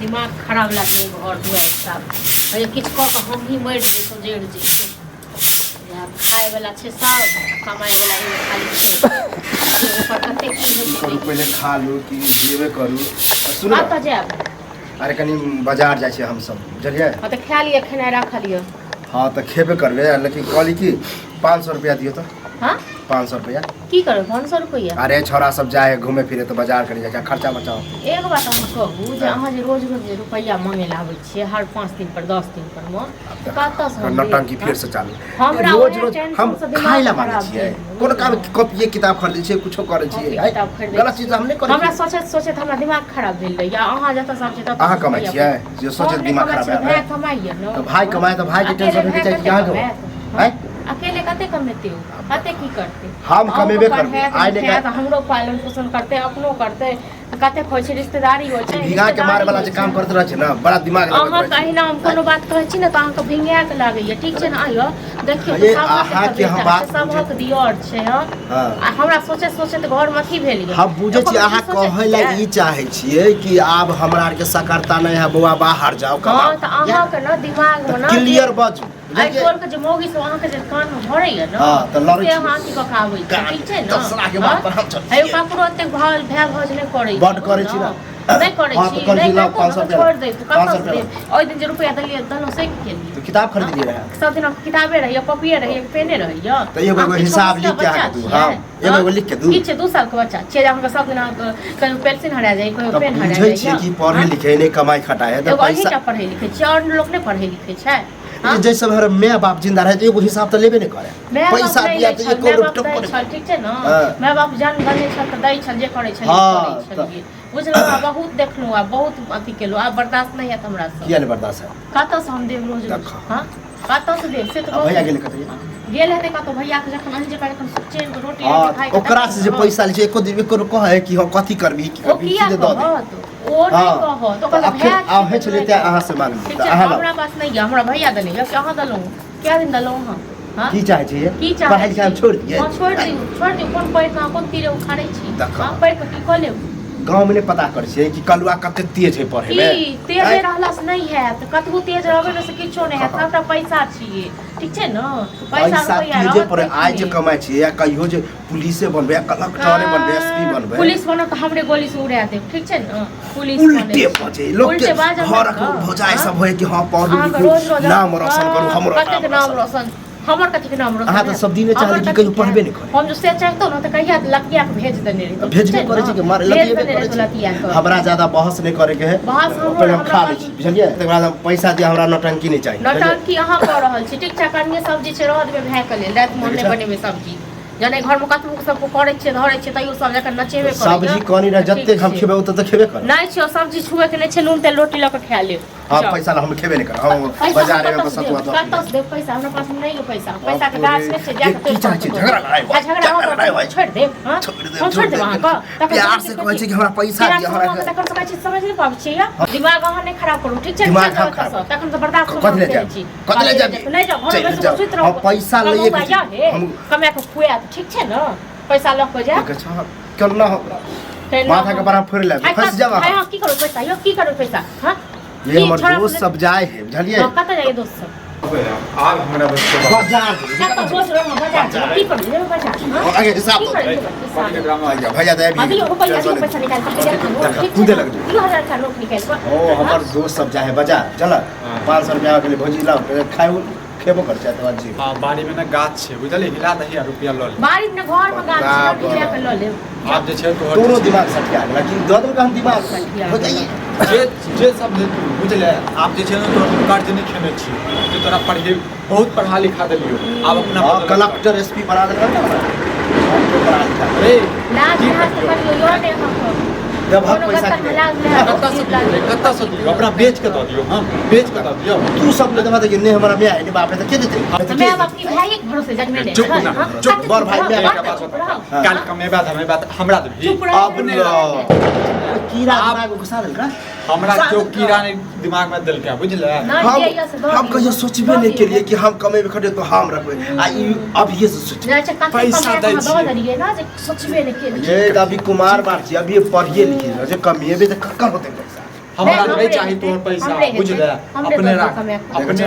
दिमाग खराब लागे घर दुआर सब अरे किछ क के हम ही मर जे तो जेड़ जे खाए वाला छे सब कमाए वाला खाली छे ऊपर कते की करू पहले खा लू कि जेबे करू सुन बात जाब अरे कनी बाजार जाय छे हम सब बुझलिए हां त खा लिए खाना रख लियो हां त खेबे करबे लेकिन कहली कि 500 रुपया दियो तो हां 500 रुपया की करो 500 रुपया अरे छोरा सब जाए घूमे फिरे तो बाजार करे जाए खर्चा बचाओ एक बात हम कहू जे अहाँ जे रोज रोज रुपया मांगे ला आबै छियै हर 5 दिन पर 10 दिन पर में कतऽ से नौटंकी फिर से चालू हमरा रोज रोज हम खाइ ला मांगे छियै कोन काम कॉपी किताब खरीदै छियै कुछो करै छियै गलत चीज हम नहीं करै हमरा सोचैत हमरा दिमाग खराब भेल रही अहाँ जतऽ सब छै ततऽ अहाँ कमाइ छियै जे सोचैत दिमाग खराब है कमाइए न तो भाई कमाए तो भाई के टेंशन होते चाहिए क्या हो हैं अकेले कते कमेते हो कते की करते हम कमेबे करबे आइ ने तो हमरो पालन पोषण करते अपनो करते कते खोइ छै रिश्तेदारी हो छै भिंगा के मारे वाला जे काम करत रहै छै ना बड़ा दिमाग लगत अहाँ कहि ना हम कोनो बात कहै छी ना त अहाँ के भिंगा के लागैया ठीक छै ना आइयो देखियो अहाँ के हम बात सबहक दियर छै हां हमरा सोचे सोचे त घर में अथी भेल ये हम बुझे छी अहाँ कहै ला ई चाहे छियै कि आब हमरा आर के सकरता नै है बौआ बाहर जाओ कमाओ हां त अहाँ के ना दिमाग में ना क्लियर बाजू आई कोल के जे मौगी सब अहाँ के जे कान में भरै है ना हां त लड़ै छी अहाँ की कखाबै छै ठीक छै ना दसरा के बात पर हम चल आयो ककरो ओते भाव भज नै करै बड करै छी ना नहीं करे छी नहीं करतो छोड़ दे तू कतौ दे ओइ दिन जे रुपया दलिए दनो से के लिए तो किताब खरीद लिए रहा सब दिन किताबे रही कॉपी रही पेने रही तो एगो हिसाब लिख के आ तू हां एगो लिख के दू पीछे 2 साल के बच्चा छे हम सब दिन कहीं पेंसिल हरा जाए कोई पेन हरा जाए बुझै छी कि पढ़े लिखे नै कमाई खटाए है तो पैसा पढ़े लिखे छी और लोग नहीं पढ़े लिखे छै जैसे हमारे माय बाप जिंदा रहे तो एगो हिसाब तो लेबे नहीं करे पैसा दिया तो एको रुपया ठीक छै ना माय बाप जान गने छ त दै छ जे करे छ बुझलो बहुत देखलू आ बहुत अथी केलू आ बर्दाश्त नहीं है हमरा से किया नहीं बर्दाश्त है कत से हम देव रोज हां कत से देव से तो भैया गेल कत गेल हेते कत भैया के जखन अंजे पर जखन चेन के रोटी खाइ ओकरा से जे पैसा ले एको दिन एको कहे कि हम कथि करबी कि करबी सीधे दे दे ओ नहीं कहो तो कहल भैया आउ हे चले ते अहाँ से मांग अहाँ हमरा पास नहीं है हमरा भैया देने है कि अहाँ दलो क्या दिन दलो हां की चाहे छियै पढ़ाई लिखाई छोड़ दिए छोड़ दियो कोन पैर ना कोन तीरे उखाड़ै छी हां पैर के की कले गांव में पता कर छै कि कलुआ कते तेज है पढ़े में की तेज रहला से नहीं है तो कतबो तेज रहबे न से किछो नहीं है सबटा पैसा छिए ठीक छै न पैसा रुपया जे पर आज जे कमाई छियै या कहियो जे पुलिसे बनबे कलेक्टर बनबे एसपी बनबे पुलिस बनो तो हमरे गोली से उड़ा दे ठीक छै न पुलिस उल्टे बजे लोग के घर को भोजाय सब होय कि हां पढ़ू नाम रोशन करू हमरो नाम रोशन हमर कथि के नाम रोशन अहाँ तो सब दिन चाहे कि कहियो पढ़बे नहीं करे हम जो से चाहतो न त कहिया लकिया के भेज देने रही भेजबे करे छी कि मार लकिया करे छी हमरा ज्यादा बहस नहीं करे के है पहले हम खा लै छी बुझलिए तकर बाद पैसा दिया हमरा नौटंकी नहीं चाहिए नौटंकी अहाँ कर रहल छी ठीक छै कन्या सब्जी छै रह देबे भाय के लेल रात में नहीं बनेबे सब्जी जने घर में कतबो सब करे छै धरे छै तइयो सब जकर नचेबे करे सब्जी कोनी ना जत्ते हम खेबे ओ त खेबे करे नहीं छै सब्जी छुए के नहीं छै नून तेल रोटी ल के खा ले हां पैसा हम खेबे नहीं कर हम बाजार में सतुआ तो कतौ से दे पैसा हमरा पास नहीं है पैसा पैसा के गाछ में से जाके तो झगड़ा लड़ाई झगड़ा छोड़ दे हां हम छोड़ दे वहां का प्यार से कहै छै कि हमरा पैसा दिया हमरा तकर से कहै छै समझ नहीं पाबै छी दिमाग अहाँ नहीं खराब करू ठीक छै तखन से बर्दाश्त कत ले जा नहीं जा घर में सुत रहो पैसा लिए हम कमा के खुआ ठीक छै न पैसा ल के जा केना हमरा माथा के बड़ा फोड़ ले फंस जावा हां की करू पैसा यो की करू पैसा हां ये हमर दोस्त सब जाए है बुझलिए कत जाए दोस्त सब आब हमरा बाजार कत रोज रहो बाजार की करू जेबे बाजार आगे हिसाब तो भैया दे अभी पैसा निकाल के कूदे लग 2000 का नोट निकाल ओ हमर दोस्त सब जाए बाजार चल 500 रुपया के लिए भोजी लाओ खाए खेबो कर चाहे तो जी हां बाड़ी में ना गाछ छै बुझलिए हिला दही रुपया ल ले बाड़ी में घर में गाछ छै रुपया के ल ले आप जे छै तोरो दिमाग सटिया लेकिन ददर का हम दिमाग हो जाइए जे सब बुझले आप जे छै न तो कार्ड नहीं खेने छी जे तोरा पढ़े बहुत पढ़ा लिखा देलियो अब अपना कलेक्टर एसपी बना देलक ना अरे लाज हाथ करियो यो ने हम जब हम पैसा कत्ता से दियो अपना बेच के दो दियो हम बेच के दो दियो तू सब ले दवा दे ने हमरा में है ने बाप है तो के देते मैं बाप की भाई एक भरोसे जन्मे ले चुप ना चुप बर भाई में का बात काल कमे बात हमरा दे अब ने कीड़ा दिमाग में घुसा देलका हमरा क्यों कीड़ा ने दिमाग में दिल के बुझले हम कहियो सोचबे नहीं के लिए कि हम कमे में खड़े तो हम रखबे आ अब ये सोच पैसा दे छी ना जे सोचबे नहीं के ये अभी कुमार बात छी अभी पढ़िए लिखिए जे कमेबे तो कक्का होते पैसा हमरा नहीं चाहिए तोहर पैसा बुझले अपने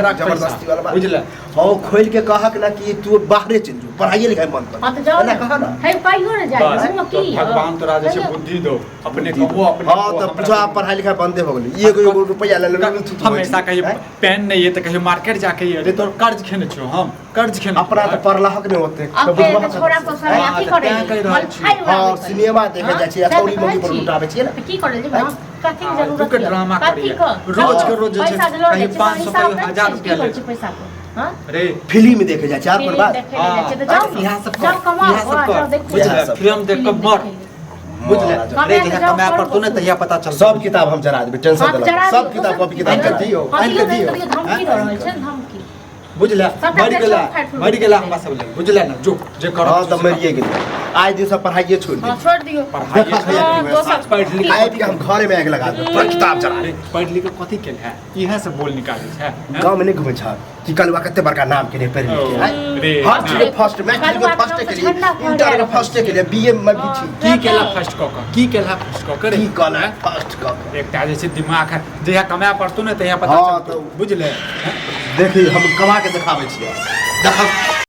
रख जबरदस्ती वाला बात बुझले और खोल के कहक ना कि तू बाहरे चल जो पढ़ाई लिखाई मन कर हां तो जाओ ना कहा ना है कहियो ना जाए हम तो की भगवान तोरा जे छै बुद्धि दो अपने कहो अपने हां तो पूछो आप पढ़ाई लिखाई बंदे हो गेल एगो रुपया ले ले हमेशा कहियो पेन नहीं है तो कहियो मार्केट जाके अरे तोर कर्ज खेने छो हम कर्ज खेने अपना तो पढ़लहक नहीं होते अब छोरा को समय अथी करे हां सिनेमा देखे जाइ छी अथौरी मौगी पर उठाबे छी ना की करे जे कथी के जरूरत है ड्रामा करिए रोज के रोज जे छै कहीं 500 कहीं 1000 रुपया ले पैसा को हां अरे फिल्म देखे जाइ छी यार पर बात यहाँ सब बुझले फिल्म देख के मर बुझले अरे जहाँ कमाया पर तू ने तहिया पता चल सब किताब हम जरा देबे टेंशन देला सब किताब कॉपी किताब कर दियो आइन के दियो धमकी दे रहल छै धमकी बुझले मर गेला हमरा सब ले बुझले ना जो जे कर हां त मरिए गेल आज दिन सब पढ़ाइए छोड़ दियो छोड़ दियो पढ़ाई पढ़ लिख आइ के हम घर में आग लगा दे पर किताब जरा पढ़ लिख के कथि केल है इहे से बोल निकाले छै गांव में नहीं घुमे छ कि कलवा कते बड़का नाम के लिए पढ़ लिख के हर चीज फर्स्ट मैट्रिक के फर्स्ट के लिए इंटर के फर्स्ट के लिए बीए में भी छी की केला फर्स्ट क की केला फर्स्ट क करे की कला फर्स्ट क एकटा जे छै दिमाग है जहिया कमाया पड़तू ने तहिया पता चलतौ बुझले देखी हम कमा के दिखाबै छियै देख